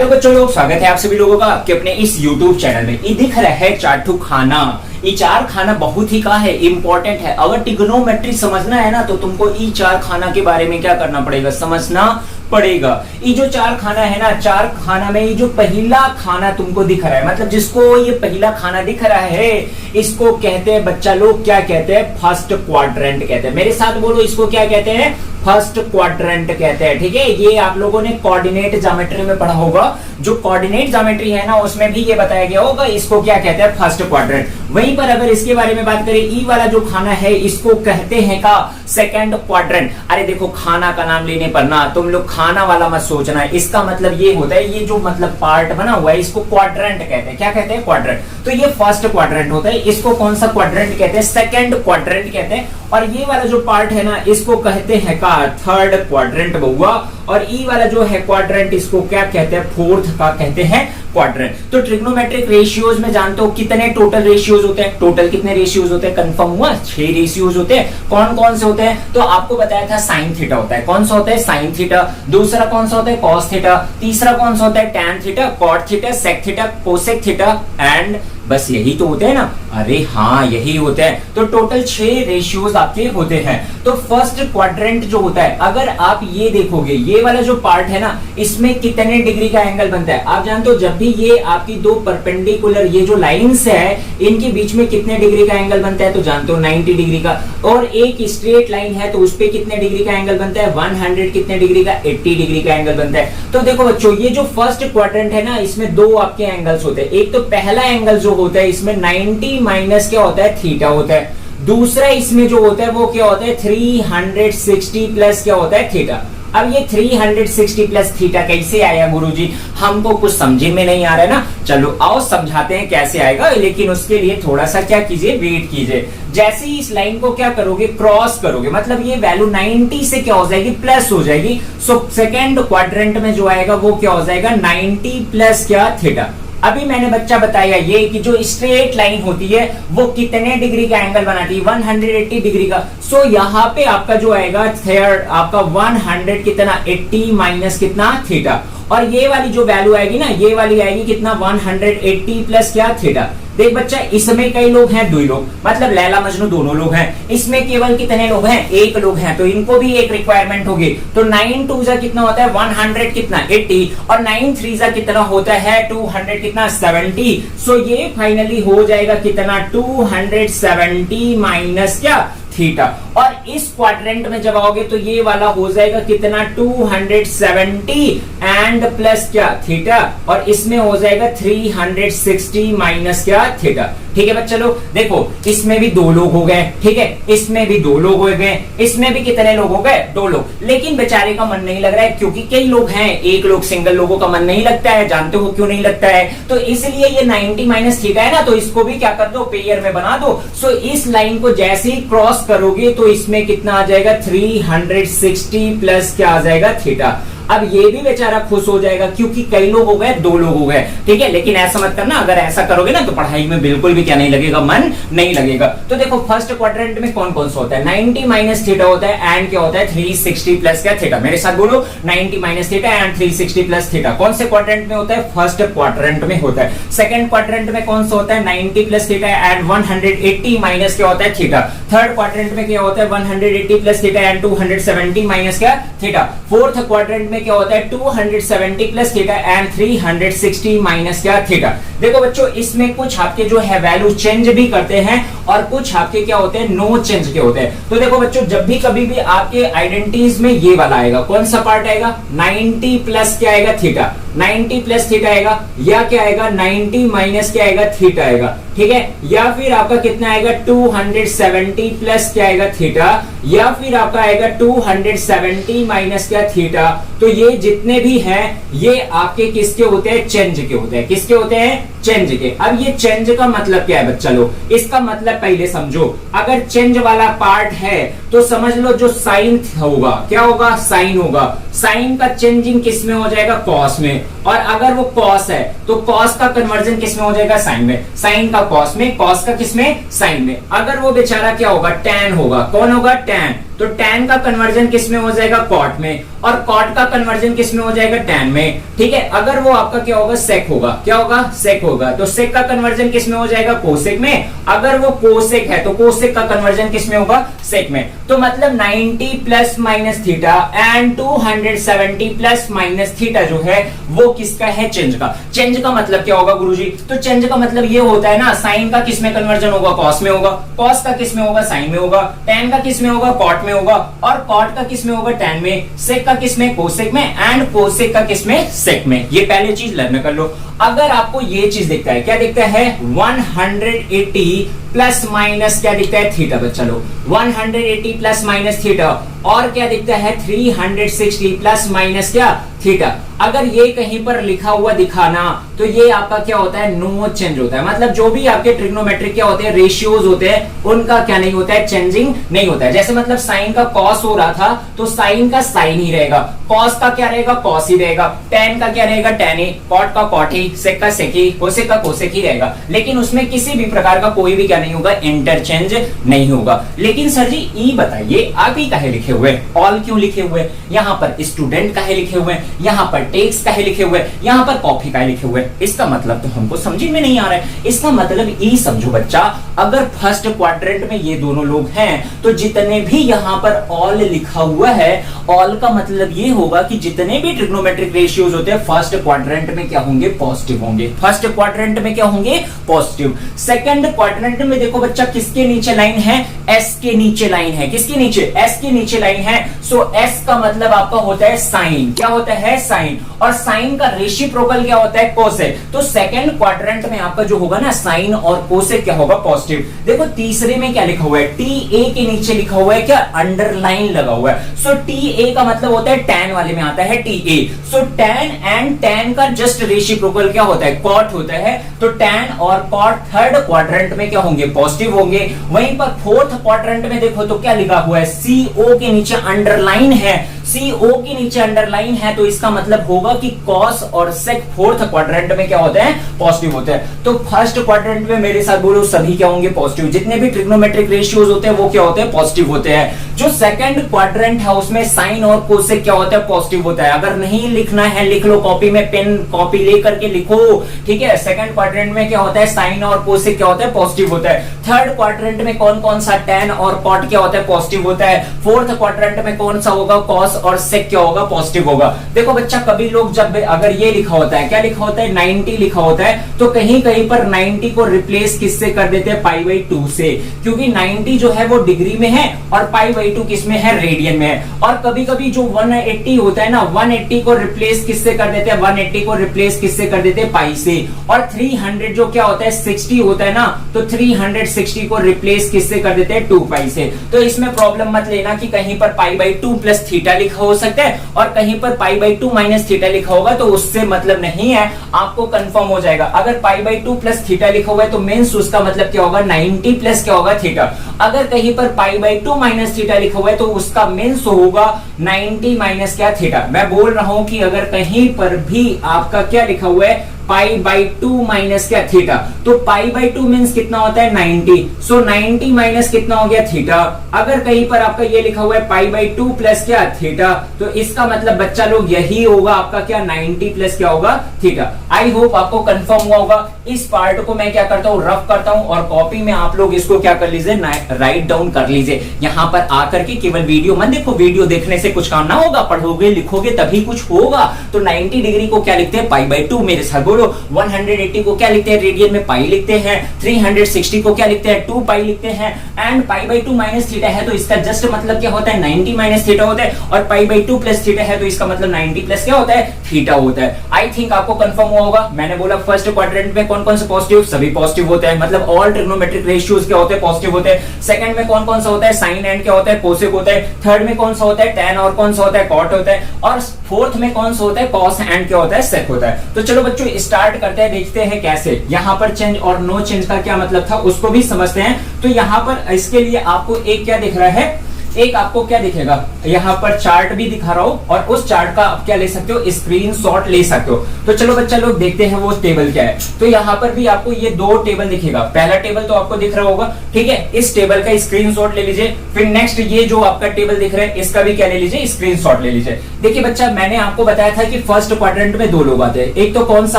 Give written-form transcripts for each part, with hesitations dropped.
तो बच्चों लोग स्वागत है आप सभी लोगों का आपके अपने इस YouTube चैनल में। ये दिख रहा है चार्टू खाना। ये चार खाना बहुत ही का है इंपॉर्टेंट है। अगर ट्रिग्नोमेट्री समझना है ना तो तुमको ये चार खाना के बारे में क्या करना पड़ेगा, समझना पड़ेगा। ये जो चार खाना है ना, चार खाना में ये जो पहला खाना तुमको दिख रहा है, मतलब जिसको ये पहला खाना दिख रहा है इसको कहते हैं बच्चा लोग, क्या कहते हैं, फर्स्ट क्वाड्रेंट कहते हैं। मेरे साथ बोलो, इसको क्या कहते हैं, फर्स्ट क्वाड्रेंट कहते हैं। ठीक है, ये आप लोगों ने कोऑर्डिनेट ज्योमेट्री में पढ़ा होगा। जो कोऑर्डिनेट ज्योमेट्री है ना उसमें भी ये बताया गया होगा इसको क्या कहते हैं, फर्स्ट क्वाड्रेंट। वहीं पर अगर इसके बारे में बात करें, ई वाला जो खाना है इसको कहते हैं का सेकंड क्वाड्रेंट। अरे देखो, खाना का नाम लेने पर ना तुम लोग खाना वाला मत सोचना, इसका मतलब ये होता है, ये जो मतलब पार्ट बना हुआ है इसको क्वाड्रेंट कहते हैं। क्या कहते हैं, क्वाड्रेंट। तो ये फर्स्ट क्वाड्रेंट होता है, इसको कौन सा क्वाड्रेंट कहते हैं, सेकंड क्वाड्रेंट कहते हैं। और ये वाला जो पार्ट है ना इसको कहते हैं का थर्ड क्वाड्रेंट बउआ। और ई वाला जो है क्वाड्रेंट इसको क्या कहते हैं, फोर्थ का कहते हैं क्वाड्रेंट। तो ट्रिग्नोमेट्रिक रेशियोज में जानते हो कितने टोटल रेशियोज होते हैं, टोटल कितने रेशियोज होते हैं, कंफर्म हुआ, 6 रेशियोज होते हैं। कौन कौन से होते हैं, तो आपको बताया था साइन थीटा होता है। कौन सा होता है, साइन थीटा। दूसरा कौन सा होता है, कॉस थीटा। तीसरा कौन सा होता है, tan theta, cot theta, sec theta, cosec theta and बस यही तो होते हैं ना। अरे हाँ, यही होते हैं। तो टोटल 6 रेशियोज आपके होते हैं। तो फर्स्ट क्वाड्रेंट जो होता है, अगर आप ये देखोगे, ये वाला जो पार्ट है ना इसमें कितने डिग्री का एंगल बनता है आप जानते हो। जब भी ये आपकी दो परपेंडिकुलर ये जो लाइंस है इनके बीच में कितने डिग्री का एंगल बनता है, तो जानते हो 90 डिग्री का। और एक स्ट्रेट लाइन है तो उस पे कितने डिग्री का एंगल बनता है, 100 कितने डिग्री का, 80 डिग्री का एंगल बनता है। तो देखो बच्चों, ये जो फर्स्ट क्वाड्रेंट है ना इसमें दो आपके एंगल्स होते हैं। एक तो पहला एंगल जो होता है इसमें 90 माइनस क्या होता है, थीटा होता है। दूसरा इसमें जो होता है वो क्या होता है, 360 प्लस क्या होता है, थीटा। अब ये 360 प्लस थीटा कैसे आया गुरुजी, हमको कुछ समझ में नहीं आ रहा है ना। चलो आओ समझाते हैं कैसे आएगा, लेकिन उसके लिए थोड़ा सा क्या कीजिए, वेट कीजिए। जैसे ही इस लाइन को क्या करोगे, क्रॉस करोगे, मतलब ये वैल्यू 90 से क्या हो जाएगी, प्लस हो जाएगी। सो सेकेंड क्वाड्रेंट में जो आएगा वो क्या हो जाएगा, 90 प्लस क्या, थीटा। अभी मैंने बच्चा बताया ये कि जो स्ट्रेट लाइन होती है वो कितने डिग्री का एंगल बनाती है, 180 डिग्री का। सो यहाँ पे आपका जो आएगा थर्ड आपका 100 कितना, 80 माइनस कितना, थीटा। और ये वाली जो वैल्यू आएगी ना, ये वाली आएगी कितना, 180 प्लस क्या, थीटा। देख बच्चा, इसमें कई लोग हैं, 2 लोग, मतलब लैला मजनू दोनों लोग हैं। इसमें केवल कितने लोग हैं, 1 लोग हैं, तो इनको भी एक रिक्वायरमेंट होगी। तो 9 2 जा कितना होता है, 100 कितना, 80। और 9 3 जा कितना होता है, 200 कितना, 70। सो ये फाइनली हो जाएगा कितना, 270 माइनस क्या, थीटा। और इस क्वाड्रेंट में जब आओगे तो ये वाला हो जाएगा कितना, 270 एंड प्लस क्या, थीटा। और इसमें हो जाएगा 360 माइनस क्या, थीटा। ठीक है बच्चा लोग, देखो इसमें भी 2 लोग हो गए, ठीक है, इसमें भी 2 लोग हो गए, इसमें भी कितने लोग हो गए, 2 लोग। लेकिन बेचारे का मन नहीं लग रहा है क्योंकि कई लोग हैं, 1 लोग, सिंगल लोगों का मन नहीं लगता है। जानते हो क्यों नहीं लगता है, तो इसलिए ये 90 माइनस थीटा है ना, तो इसको भी क्या कर दो, पेयर में बना दो। सो इस लाइन को जैसे ही क्रॉस करोगे तो इसमें कितना आ जाएगा, 360 प्लस क्या आ जाएगा, थीटा। अब ये भी बेचारा खुश हो जाएगा क्योंकि कई लोग हो गए, 2 लोग हो गए। ठीक है, लेकिन ऐसा मत करना, अगर ऐसा करोगे ना तो पढ़ाई में बिल्कुल भी क्या नहीं लगेगा, मन नहीं लगेगा। तो देखो फर्स्ट क्वाड्रेंट में कौन कौन सा होता है, 90 माइनस थीटा होता है एंड क्या होता है, 360 प्लस क्या, थीटा। मेरे साथ बोलो, 90 minus theta and 360 plus theta. कौन से क्वाड्रेंट में होता है, फर्स्ट क्वाड्रेंट में होता है। सेकंड क्वाड्रेंट में कौन सा होता है, 90 प्लस थीटा एंड 180 माइनस क्या होता है, थीटा। थर्ड क्वाड्रेंट में क्या होता है, 180 प्लस थीटा एंड 270 माइनस क्या, थीटा। फोर्थ क्वाड्रेंट में क्या होता है, 270 प्लस थीटा एंड 360 माइनस क्या, थीटा। देखो बच्चों, इसमें कुछ आपके जो है वैल्यू चेंज भी करते हैं और कुछ आपके क्या होते हैं, नो चेंज के होते हैं। तो देखो बच्चों, जब भी कभी भी आपके आइडेंटिटीज में ये वाला आएगा, कौन सा पार्ट आएगा, 90 प्लस क्या आएगा, थीटा। 90 प्लस थीटा आएगा, या क्या आएगा, 90 माइनस क्या आएगा, थीटा आएगा। ठीक है, या फिर आपका कितना आएगा, 270 प्लस क्या आएगा, थीटा। या फिर आपका आएगा 270 माइनस क्या, थीटा। तो ये जितने भी हैं ये आपके किसके होते हैं, चेंज के होते हैं। किसके होते हैं, चेंज के। अब ये चेंज का मतलब क्या है बच्चा लोग, इसका मतलब पहले समझो। अगर चेंज वाला पार्ट है तो समझ लो जो साइन होगा, क्या होगा, साइन होगा। साइन का चेंजिंग किस में हो जाएगा, कॉस में। और अगर वो कॉस है तो कॉस का कन्वर्जन किस में हो जाएगा, साइन में। साइन का कॉस में, कॉस का किस में, साइन में। अगर वो बेचारा क्या होगा, टैन होगा। कौन होगा, टैन। तो tan का कन्वर्जन किस में हो जाएगा, cot में, और cot का कन्वर्जन किस में हो जाएगा, tan में। ठीक है, अगर वो आपका क्या होगा, sec होगा, क्या होगा, sec होगा, तो sec का कन्वर्जन किस में हो जाएगा, cosec में। अगर वो cosec है तो cosec का कन्वर्जन किस में होगा, sec में। तो मतलब 90 plus minus theta and 270 plus minus theta जो है वो किसका है, चेंज का। चेंज का मतलब क्या होगा गुरुजी, तो चेंज का मतलब ये होता है ना, साइन का किस में कन्वर्जन होगा, कॉस में होगा, कॉस का किस में होगा, साइन में होगा, tan का किस में होगा, कॉट में होगा, और कॉट का किस में होगा, tan में, सेक का किस में, कोसेक में, एंड कोसेक का किस में, सेक में। ये पहले चीज लर्न कर लो। अगर आपको ये चीज दिखता है, क्या दिखता है, 180 प्लस माइनस क्या दिखता है, थीटा, बच्चा लो 180 प्लस माइनस थीटा, और क्या दिखता है 360 प्लस माइनस क्या, थीटा। अगर ये कहीं पर लिखा हुआ दिखाना तो ये आपका क्या होता है, नो चेंज होता है। मतलब जो भी आपके ट्रिग्नोमेट्रिक क्या होते हैं, रेशियोज होते हैं, उनका क्या नहीं होता है, चेंजिंग नहीं होता है। जैसे मतलब साइन का कॉस हो रहा था तो साइन का साइन ही रहेगा, कॉस का क्या रहेगा, कॉस ही रहेगा, tan का क्या रहेगा, tan ही, कॉट का कॉट ही, सेक का सेक ही, कोसेक का कोसेक ही रहेगा। लेकिन उसमें किसी भी प्रकार का कोई भी क्या नहीं होगा, इंटरचेंज नहीं होगा। लेकिन सर जी ई बताइए, आप ही काहे लिखे हुए, ऑल क्यों लिखे हुए, यहाँ पर स्टूडेंट काहे लिखे हुए, यहाँ पर टेक्स्ट काहे लिखे हुए, यहाँ पर कॉपी काहे लिखे हुए, इसका मतलब तो हमको समझ में नहीं आ रहा है। इसका मतलब ई समझो बच्चा, अगर फर्स्ट क्वाड्रेंट में ये दोनों लोग हैं तो जितने भी यहाँ पर ऑल लिखा हुआ है, ऑल का मतलब ये होगा कि जितने भी ट्रिग्नोमेट्रिक रेशियोज होते हैं फर्स्ट क्वाड्रेंट में क्या होंगे, पॉजिटिव होंगे। फर्स्ट क्वाड्रेंट में क्या होंगे, पॉजिटिव। सेकंड क्वाड्रेंट में देखो बच्चा किसके नीचे लाइन है, एस के नीचे लाइन है, किसके नीचे, एस के नीचे लाइन है। सो एस का मतलब आपका होता है साइन, क्या होता है, साइन, और साइन का रेसिप्रोकल क्या होता है, कोसेक। तो सेकंड क्वाड्रेंट में आपका जो होगा ना, साइन और कोसेक क्या होगा, पॉजिटिव। देखो तीसरे में क्या लिखा हुआ है, टी ए के नीचे लिखा हुआ है क्या, अंडरलाइन लगा हुआ है। सो टी ए का मतलब होता है tan वाले में आता है T A. So tan and tan का जस्ट रेसिप्रोकल क्या होता है, कॉट होता है। तो tan और कॉट थर्ड क्वाड्रेंट में क्या होंगे, पॉजिटिव होंगे। वहीं पर फोर्थ क्वाड्रेंट में देखो तो क्या लिखा हुआ है, सी ओ के नीचे अंडरलाइन है, सी ओ के नीचे अंडरलाइन है, तो इसका मतलब होगा कि कॉस और सेक फोर्थ क्वाड्रेंट में क्या होते हैं, पॉजिटिव होते हैं। तो फर्स्ट क्वाड्रेंट में मेरे साथ बोलो सभी क्या होंगे, पॉजिटिव। जितने भी ट्रिग्नोमेट्रिक रेशियोज होते हैं वो क्या होते हैं, पॉजिटिव होते हैं। जो सेकंड क्वाड्रेंट है उसमें साइन और कोसेक क्या होता है, पॉजिटिव होता है। अगर नहीं लिखना है लिख लो, कॉपी में पेन कॉपी लेकर के लिखो, ठीक है। सेकंड क्वाड्रेंट में क्या होता है, साइन और कोसेक क्या होता है, पॉजिटिव होता है। थर्ड क्वाड्रेंट में कौन कौन सा, tan और कॉट क्या होता है, पॉजिटिव होता है। फोर्थ क्वाड्रेंट में कौन सा होगा, कॉस और सेक क्या होगा, पॉजिटिव होगा। देखो बच्चा कभी लोग जब अगर ये लिखा होता है, क्या लिखा होता है, 90 लिखा होता है, तो कहीं कहीं पर 90 को रिप्लेस किससे कर देते हैं, पाई बाई 2 से, क्योंकि 90 जो है वो डिग्री में है और पाई बाई 2 किस में है, रेडियन में है। और कभी कभी जो 180 होता है ना, 180 को रिप्लेस किससे कर देते हैं, 180 को रिप्लेस किससे कर देते हैं, पाई से। और 300 जो क्या होता है, 60 होता है ना, तो 360 को रिप्लेस किससे कर देते हैं, 2 पाई से। तो इसमें प्रॉब्लम मत लेना कि कहीं पर पाई बाई 2 प्लस थीटा लिखा हो सकता है और कहीं पर पाई बाई 2 माइनस थीटा लिखा होगा, तो उससे मतलब नहीं है, आपको कंफर्म हो जाएगा। अगर पाई बाई 2 प्लस थीटा लिखा हुआ है तो मींस उसका मतलब क्या होगा, 90 प्लस क्या होगा, थीटा। अगर कहीं पर पाई बाई 2 माइनस थीटा लिखा हुआ है तो उसका मींस होगा 90 माइनस क्या, थीटा। मैं बोल रहा हूं कि अगर कहीं पर भी आपका क्या लिखा हुआ है, पाई बाई 2 माइनस क्या, थीटा, तो पाई बाई 2 मींस कितना होता है, 90। सो 90 माइनस कितना हो गया, थीटा। अगर कहीं पर आपका ये लिखा हुआ है पाई बाई 2 प्लस क्या, थीटा, तो इसका मतलब बच्चा लोग यही होगा आपका क्या, 90 प्लस क्या होगा, थीटा। आई होप आपको कंफर्म हुआ होगा। इस पार्ट को मैं क्या करता हूँ, रफ करता हूँ और कॉपी में आप लोग इसको क्या कर लीजिए, राइट डाउन कर लीजिए। यहाँ पर आकर के केवल वीडियो मत देखो, वीडियो देखने से कुछ काम ना होगा, पढ़ोगे लिखोगे तभी कुछ होगा। तो 90 डिग्री को क्या लिखते हैं, पाई बाई 2। मेरे साथ बोलो, 180 को क्या लिखते हैं, रेडियन में पाई लिखते हैं। 360 को क्या लिखते हैं, 2 पाई लिखते हैं। And pi by 2 minus theta है तो इसका जस्ट मतलब क्या होता है, 90 माइनस थीटा होता है। और पाई बाई 2 प्लस थीटा है तो इसका मतलब 90 प्लस क्या होता है, थीटा होता है। आई थिंक आपको कंफर्म हुआ होगा। मैंने बोला फर्स्ट क्वाड्रेंट में कौन कौन से पॉजिटिव, सभी पॉजिटिव होते हैं, मतलब ऑल ट्रिग्नोमेट्रिक रेशियोज क्या होते हैं, पॉजिटिव होते हैं। सेकंड में कौन कौन सा होता है, साइन एंड क्या होता है, कोसेक होता है। थर्ड में कौन सा होता है, tan और कौन सा होता है, कॉट होता है। और फोर्थ में कौन सा होता है, कॉस एंड क्या होता है, सेक होता है। तो चलो बच्चों स्टार्ट करते हैं, देखते हैं कैसे। यहाँ पर चेंज और नो चेंज का क्या मतलब था उसको भी समझते हैं। तो यहाँ पर इसके लिए आपको एक क्या दिख रहा है, एक आपको क्या दिखेगा, यहाँ पर चार्ट भी दिखा रहा हूं और उस चार्ट का आप क्या ले सकते हो, स्क्रीनशॉट ले सकते हो। तो चलो बच्चा लोग देखते हैं वो टेबल क्या है। तो यहाँ पर भी आपको ये दो टेबल दिखेगा, पहला टेबल तो आपको दिख रहा होगा, ठीक है, इस टेबल का स्क्रीनशॉट ले लीजिए। फिर नेक्स्ट ये जो आपका टेबल दिख रहा है इसका भी क्या ले लीजिए, स्क्रीनशॉट ले लीजिए। देखिए बच्चा, मैंने आपको बताया था कि फर्स्ट क्वाड्रेंट में दो लोग आते हैं, एक तो कौन सा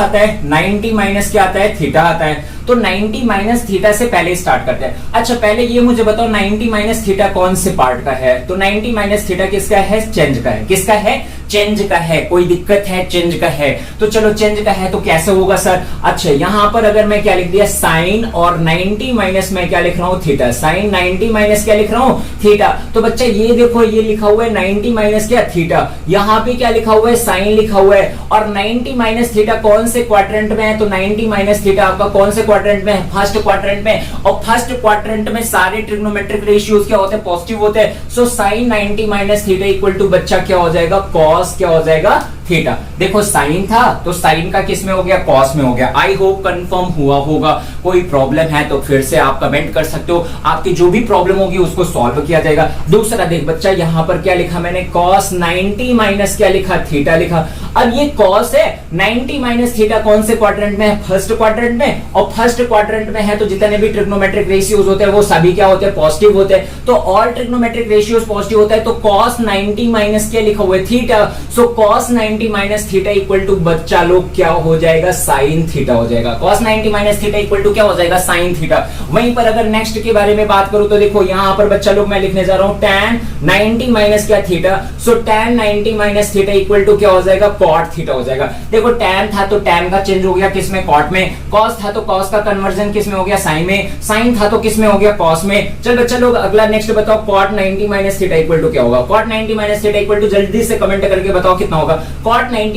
आता है, 90 माइनस क्या आता है, थीटा आता है। तो 90 माइनस थीटा से पहले स्टार्ट करते हैं। अच्छा पहले ये मुझे बताओ 90 माइनस थीटा कौन से पार्ट का है, तो 90 माइनस थीटा किसका है, चेंज का है। किसका है, चेंज का है। कोई दिक्कत है, चेंज का है। तो चलो चेंज का है तो कैसे होगा सर, अच्छा यहां पर अगर मैं क्या लिख दिया, साइन और 90 माइनस में क्या लिख रहा हूं, थीटा। साइन 90 माइनस क्या लिख रहा हूं, थीटा। तो बच्चा ये देखो, ये लिखा हुआ है 90 माइनस क्या, थीटा। यहां पे क्या लिखा हुआ है, साइन लिखा हुआ है। और 90 माइनस थीटा कौन से क्वाड्रेंट में है, तो 90 माइनस थीटा आपका कौन से क्वाड्रेंट में है, फर्स्ट क्वाड्रेंट में। और फर्स्ट क्वाड्रेंट में सारे ट्रिग्नोमेट्रिक रेशियोज क्या होते हैं, पॉजिटिव होते हैं। So sine 90 minus theta equal to बच्चा क्या हो जाएगा, कॉस क्या हो जाएगा, थीटा। देखो साइन था तो साइन का किस में हो गया, कॉस में हो गया। आई होप कंफर्म हुआ होगा। कोई प्रॉब्लम है तो फिर से आप कमेंट कर सकते हो, आपकी जो भी प्रॉब्लम होगी उसको सॉल्व किया जाएगा। दूसरा देख बच्चा, यहां पर क्या लिखा मैंने, कॉस 90 माइनस क्या लिखा, थीटा लिखा। अब ये कॉस है, 90 माइनस थीटा कौन से क्वाड्रेंट में है, फर्स्ट क्वाड्रेंट में। और फर्स्ट क्वाड्रेंट में है तो जितने भी ट्रिग्नोमेट्रिक रेशियोज होते हैं वो सभी क्या होते हैं, पॉजिटिव होते हैं। तो ऑल ट्रिग्नोमेट्रिक रेशियोज पॉजिटिव होता है। तो कॉस 90 माइनस क्या लिखा हुआ है, theta. So cos 90 minus theta equal to बच्चा लोग क्या हो जाएगा, साइन थीटा हो जाएगा। Cos 90 minus theta equal to क्या हो जाएगा, साइन थीटा। वहीं पर अगर नेक्स्ट के बारे में बात करूं तो देखो यहां पर बच्चा लोग मैं लिखने जा रहा हूं tan 90 माइनस क्या, theta. So tan 90 minus theta equal to क्या हो जाएगा, cot थीटा हो जाएगा। देखो tan था तो tan का चेंज हो गया किसमें, cot में। cos था तो cos का कन्वर्जन किसमें हो गया, sin में। sin था तो किसमें हो गया, cos में। चल बच्चा लोग अगला नेक्स्ट बताओ, cot 90 minus theta equal to क्या होगा। cot 90 minus theta equal to जल्दी से कमेंट करके बताओ कितना होगा, cot 90